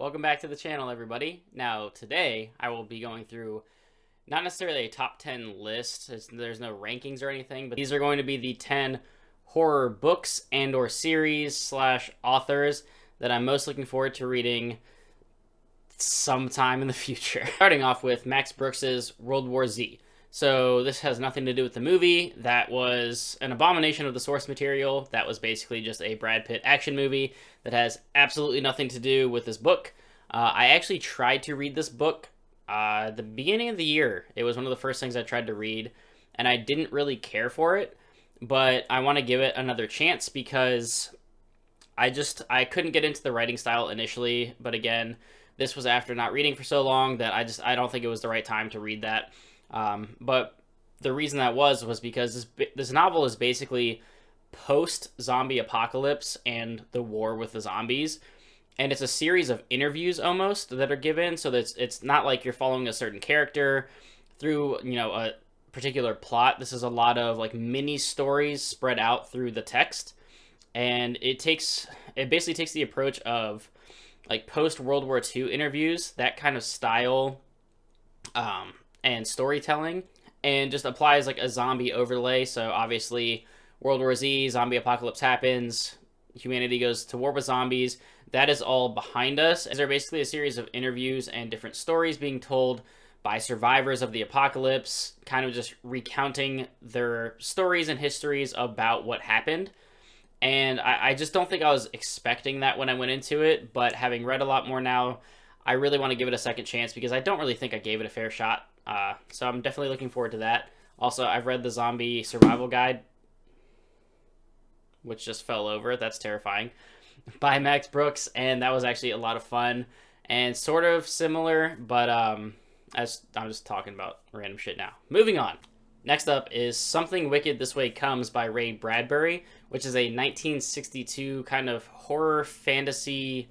Welcome back to the channel, everybody. Now, today I will be going through not necessarily a top 10 list, there's no rankings or anything, but these are going to be the 10 horror books and or series slash authors that I'm most looking forward to reading sometime in the future. Starting off with Max Brooks's World War Z. So this has nothing to do with the movie. That was an abomination of the source material. That was basically just a Brad Pitt action movie that has absolutely nothing to do with this book. I actually tried to read this book at the beginning of the year. It was one of the first things I tried to read, and I didn't really care for it, but I want to give it another chance because I couldn't get into the writing style initially, but again, this was after not reading for so long that I don't think it was the right time to read that. But the reason that was because this novel is basically post-zombie apocalypse and the war with the zombies. And it's a series of interviews almost that are given, so that it's not like you're following a certain character through, a particular plot. This is a lot of like mini stories spread out through the text. And it basically takes the approach of like post World War II interviews, that kind of style, and storytelling, and just applies like a zombie overlay. So obviously World War Z, zombie apocalypse happens, humanity goes to war with zombies. That is all behind us. They're basically a series of interviews and different stories being told by survivors of the apocalypse, kind of just recounting their stories and histories about what happened. And I just don't think I was expecting that when I went into it, but having read a lot more now, I really want to give it a second chance because I don't really think I gave it a fair shot. So I'm definitely looking forward to that. Also, I've read the Zombie Survival Guide, which just fell over. That's terrifying. By Max Brooks, and that was actually a lot of fun and sort of similar, but as I'm just talking about random shit now. Moving on. Next up is Something Wicked This Way Comes by Ray Bradbury, which is a 1962 kind of horror fantasy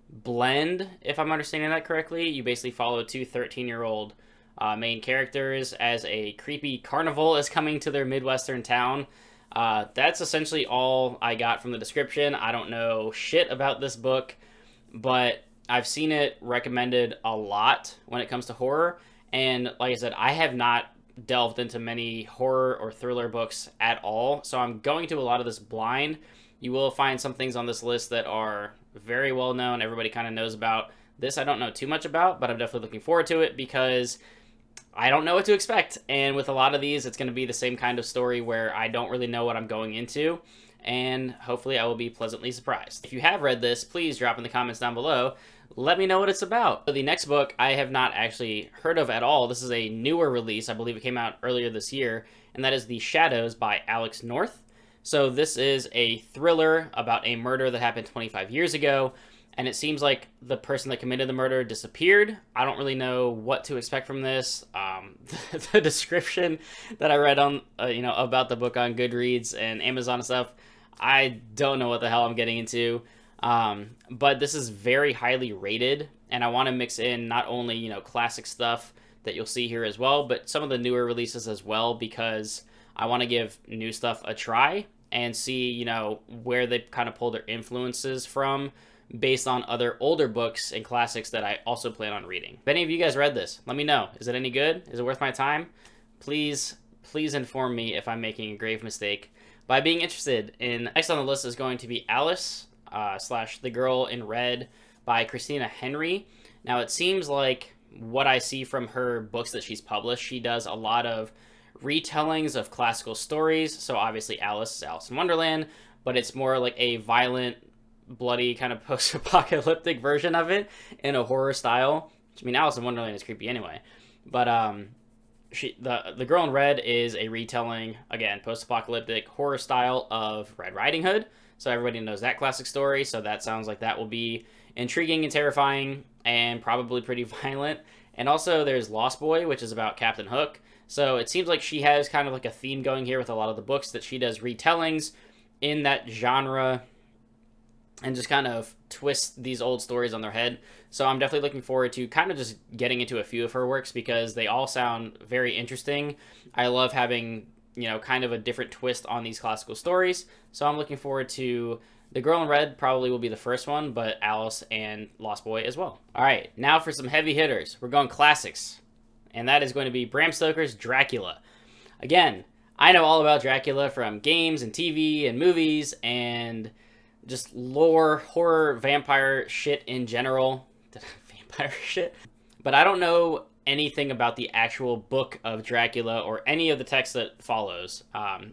blend, if I'm understanding that correctly. You basically follow two 13-year-old main characters as a creepy carnival is coming to their Midwestern town. That's essentially all I got from the description. I don't know shit about this book, but I've seen it recommended a lot when it comes to horror. And like I said, I have not delved into many horror or thriller books at all, so I'm going to a lot of this blind. You will find some things on this list that are very well known, everybody kind of knows about. This I don't know too much about, but I'm definitely looking forward to it because I don't know what to expect. And with a lot of these, it's going to be the same kind of story where I don't really know what I'm going into, and hopefully I will be pleasantly surprised. If you have read this, please drop in the comments down below. Let me know what it's about. So the next book I have not actually heard of at all. This is a newer release. I believe it came out earlier this year, and that is The Shadows by Alex North. So this is a thriller about a murder that happened 25 years ago, and it seems like the person that committed the murder disappeared. I don't really know what to expect from this. The description that I read on, about the book on Goodreads and Amazon and stuff, I don't know what the hell I'm getting into. But this is very highly rated, and I want to mix in not only, classic stuff that you'll see here as well, but some of the newer releases as well, because I want to give new stuff a try and see, where they kind of pull their influences from based on other older books and classics that I also plan on reading. If any of you guys read this, let me know. Is it any good? Is it worth my time? Please inform me if I'm making a grave mistake by being interested in. Next on the list is going to be Alice / The Girl in Red by Christina Henry. Now, it seems like what I see from her books that she's published, she does a lot of retellings of classical stories. So obviously Alice is Alice in Wonderland, but it's more like a violent, bloody kind of post-apocalyptic version of it in a horror style. Alice in Wonderland is creepy anyway. But the Girl in Red is a retelling, again, post-apocalyptic horror style of Red Riding Hood. So everybody knows that classic story, so that sounds like that will be intriguing and terrifying and probably pretty violent. And also there's Lost Boy, which is about Captain Hook. So it seems like she has kind of like a theme going here with a lot of the books that she does retellings in that genre and just kind of twist these old stories on their head. So I'm definitely looking forward to kind of just getting into a few of her works because they all sound very interesting. I love having, kind of a different twist on these classical stories. So I'm looking forward to The Girl in Red probably will be the first one, but Alice and Lost Boy as well. All right, now for some heavy hitters. We're going classics, and that is going to be Bram Stoker's Dracula. Again, I know all about Dracula from games and TV and movies and just lore, horror, vampire shit in general. Vampire shit? But I don't know anything about the actual book of Dracula or any of the text that follows.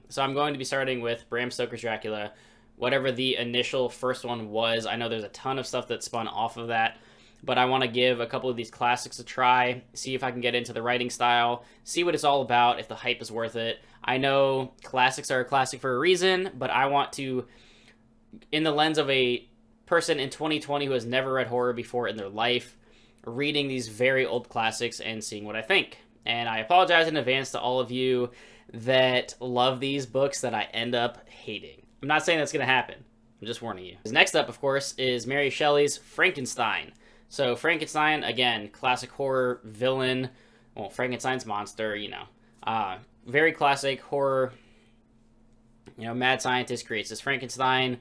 So I'm going to be starting with Bram Stoker's Dracula, whatever the initial first one was. I know there's a ton of stuff that spun off of that, but I want to give a couple of these classics a try, see if I can get into the writing style, see what it's all about, if the hype is worth it. I know classics are a classic for a reason, but I want to, in the lens of a person in 2020 who has never read horror before in their life, reading these very old classics and seeing what I think. And I apologize in advance to all of you that love these books that I end up hating. I'm not saying that's going to happen. I'm just warning you. Next up, of course, is Mary Shelley's Frankenstein. So Frankenstein, again, classic horror villain. Well, Frankenstein's monster, you know. Very classic horror. You know, mad scientist creates this Frankenstein,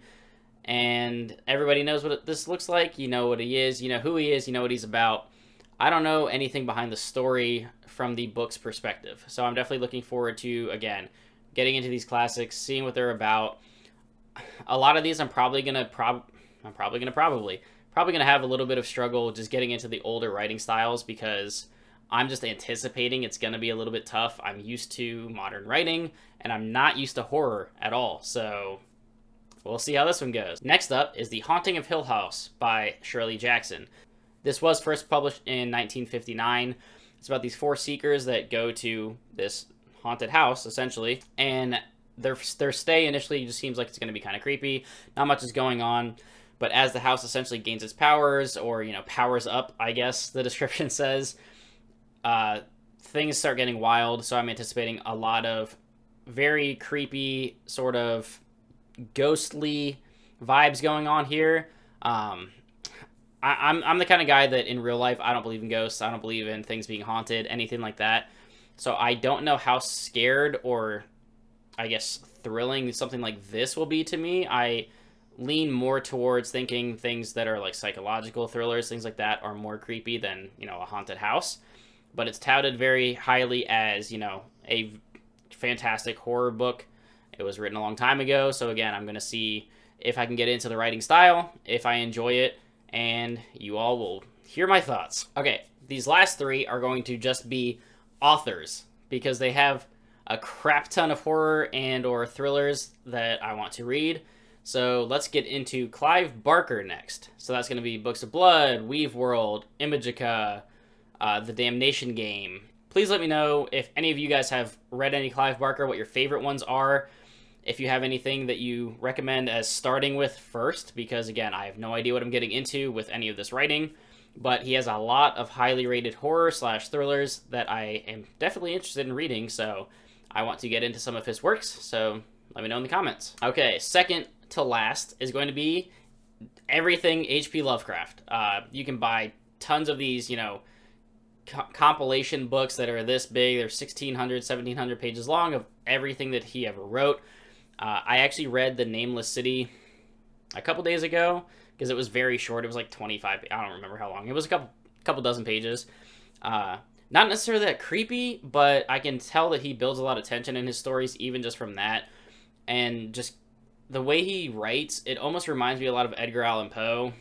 and everybody knows what this looks like. You know what he is. You know who he is. You know what he's about. I don't know anything behind the story from the book's perspective. So I'm definitely looking forward to, again, getting into these classics, seeing what they're about. A lot of these I'm probably gonna have a little bit of struggle just getting into the older writing styles, because I'm just anticipating it's gonna be a little bit tough. I'm used to modern writing, and I'm not used to horror at all. So we'll see how this one goes. Next up is The Haunting of Hill House by Shirley Jackson. This was first published in 1959. It's about these 4 seekers that go to this haunted house, essentially, and their stay initially just seems like it's going to be kind of creepy. Not much is going on, but as the house essentially gains its powers, or, you know, powers up, I guess the description says, things start getting wild. So I'm anticipating a lot of very creepy, sort of ghostly vibes going on here. I'm the kind of guy that in real life, I don't believe in ghosts. I don't believe in things being haunted, anything like that. So I don't know how scared or, I guess, thrilling something like this will be to me. I lean more towards thinking things that are like psychological thrillers, things like that, are more creepy than, you know, a haunted house. But it's touted very highly as, you know, a fantastic horror book. It was written a long time ago, so again, I'm going to see if I can get into the writing style, if I enjoy it, and you all will hear my thoughts. Okay, these last 3 are going to just be authors, because they have a crap ton of horror and or thrillers that I want to read. So let's get into Clive Barker next. So that's going to be Books of Blood, Weaveworld, Imajica, The Damnation Game. Please let me know if any of you guys have read any Clive Barker, what your favorite ones are. If you have anything that you recommend as starting with first, because again, I have no idea what I'm getting into with any of this writing, but he has a lot of highly rated horror / thrillers that I am definitely interested in reading, so I want to get into some of his works, so let me know in the comments. Okay, second to last is going to be everything H.P. Lovecraft. You can buy tons of these, you know, compilation books that are this big. They're 1,600, 1,700 pages long of everything that he ever wrote. I actually read The Nameless City a couple days ago because it was very short. It was like 25, I don't remember how long. It was a couple dozen pages. Not necessarily that creepy, but I can tell that he builds a lot of tension in his stories, even just from that. And just the way he writes, it almost reminds me a lot of Edgar Allan Poe,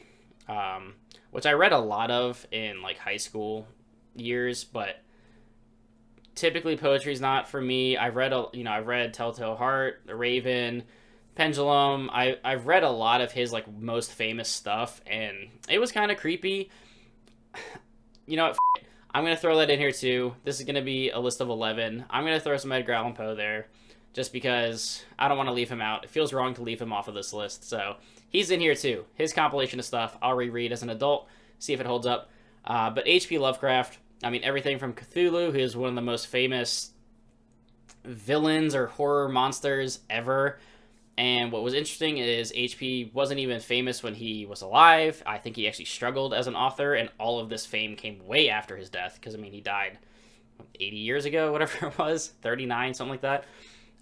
which I read a lot of in like high school years, but typically poetry is not for me. I've read Telltale Heart, The Raven, Pendulum. I've read a lot of his like most famous stuff, and it was kind of creepy. You know what? I'm going to throw that in here too. This is going to be a list of 11. I'm going to throw some Edgar Allan Poe there just because I don't want to leave him out. It feels wrong to leave him off of this list. So he's in here too. His compilation of stuff I'll reread as an adult, see if it holds up. But H.P. Lovecraft, I mean, everything from Cthulhu, who is one of the most famous villains or horror monsters ever. And what was interesting is H.P. wasn't even famous when he was alive. I think he actually struggled as an author, and all of this fame came way after his death, because, I mean, he died 80 years ago, whatever it was, 39, something like that.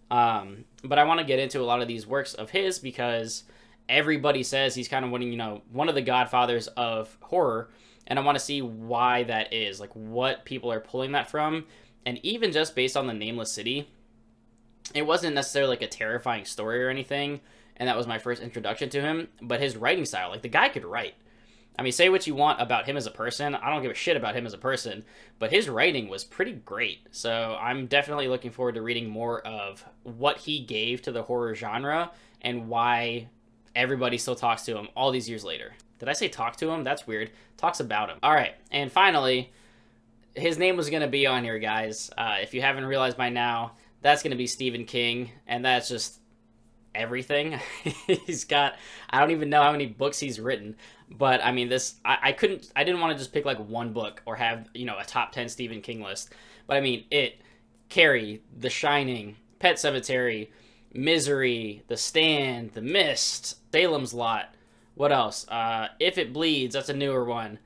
But I want to get into a lot of these works of his because everybody says he's kind of one of the godfathers of horror, and I want to see why that is, like what people are pulling that from. And even just based on the Nameless City, it wasn't necessarily like a terrifying story or anything, and that was my first introduction to him, but his writing style, like the guy could write. I mean, say what you want about him as a person, I don't give a shit about him as a person, but his writing was pretty great. So I'm definitely looking forward to reading more of what he gave to the horror genre and why everybody still talks to him all these years later. Did I say talk to him? That's weird. Talks about him. All right, and finally, his name was going to be on here, guys. If you haven't realized by now, that's going to be Stephen King, and that's just everything. He's got, I don't even know how many books he's written, but I mean, I didn't want to just pick like one book or have, a top 10 Stephen King list, but I mean, Carrie, The Shining, Pet Sematary, Misery, The Stand, The Mist, Salem's Lot. What else? If It Bleeds, that's a newer one.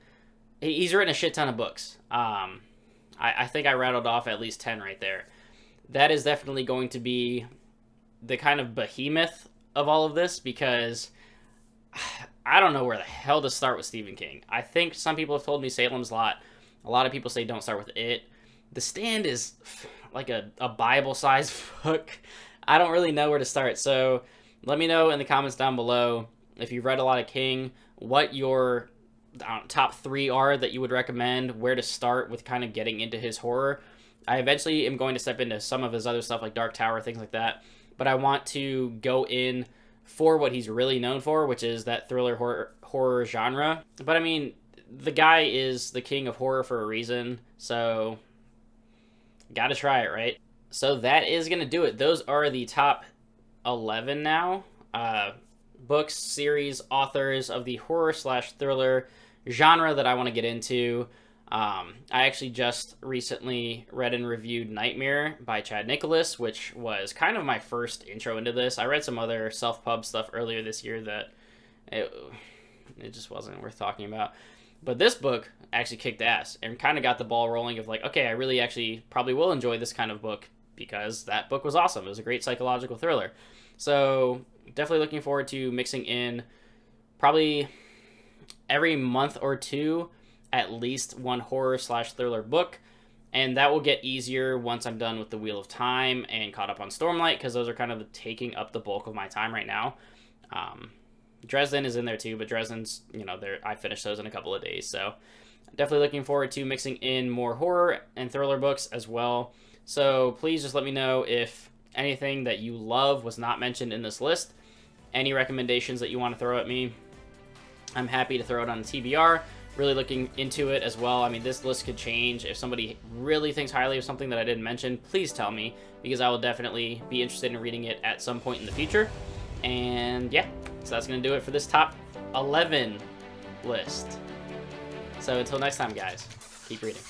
He's written a shit ton of books. I think I rattled off at least 10 right there. That is definitely going to be the kind of behemoth of all of this, because I don't know where the hell to start with Stephen King. I think some people have told me Salem's Lot. A lot of people say don't start with it. The Stand is like a Bible-sized book. I don't really know where to start. So let me know in the comments down below if you've read a lot of King, what your top 3 are that you would recommend, where to start with kind of getting into his horror. I eventually am going to step into some of his other stuff like Dark Tower, things like that, but I want to go in for what he's really known for, which is that thriller horror genre. But I mean, the guy is the king of horror for a reason, so gotta try it, right? So that is gonna do it. Those are the top 11 now. Books, series, authors of the horror/thriller genre that I want to get into. I actually just recently read and reviewed Nightmare by Chad Nicholas, which was kind of my first intro into this. I read some other self-pub stuff earlier this year that it just wasn't worth talking about. But this book actually kicked ass and kind of got the ball rolling of like, okay, I really actually probably will enjoy this kind of book because that book was awesome. It was a great psychological thriller. So definitely looking forward to mixing in probably every month or two at least one horror/thriller book, and that will get easier once I'm done with the Wheel of Time and caught up on Stormlight, because those are kind of taking up the bulk of my time right now. Dresden is in there too, but Dresden's, I finished those in a couple of days, so definitely looking forward to mixing in more horror and thriller books as well. So please just let me know if anything that you love was not mentioned in this list, any recommendations that you want to throw at me. I'm happy to throw it on the TBR. Really looking into it as well. I mean, this list could change. If somebody really thinks highly of something that I didn't mention, please tell me, because I will definitely be interested in reading it at some point in the future. And yeah, so that's going to do it for this top 11 list. So until next time, guys, keep reading.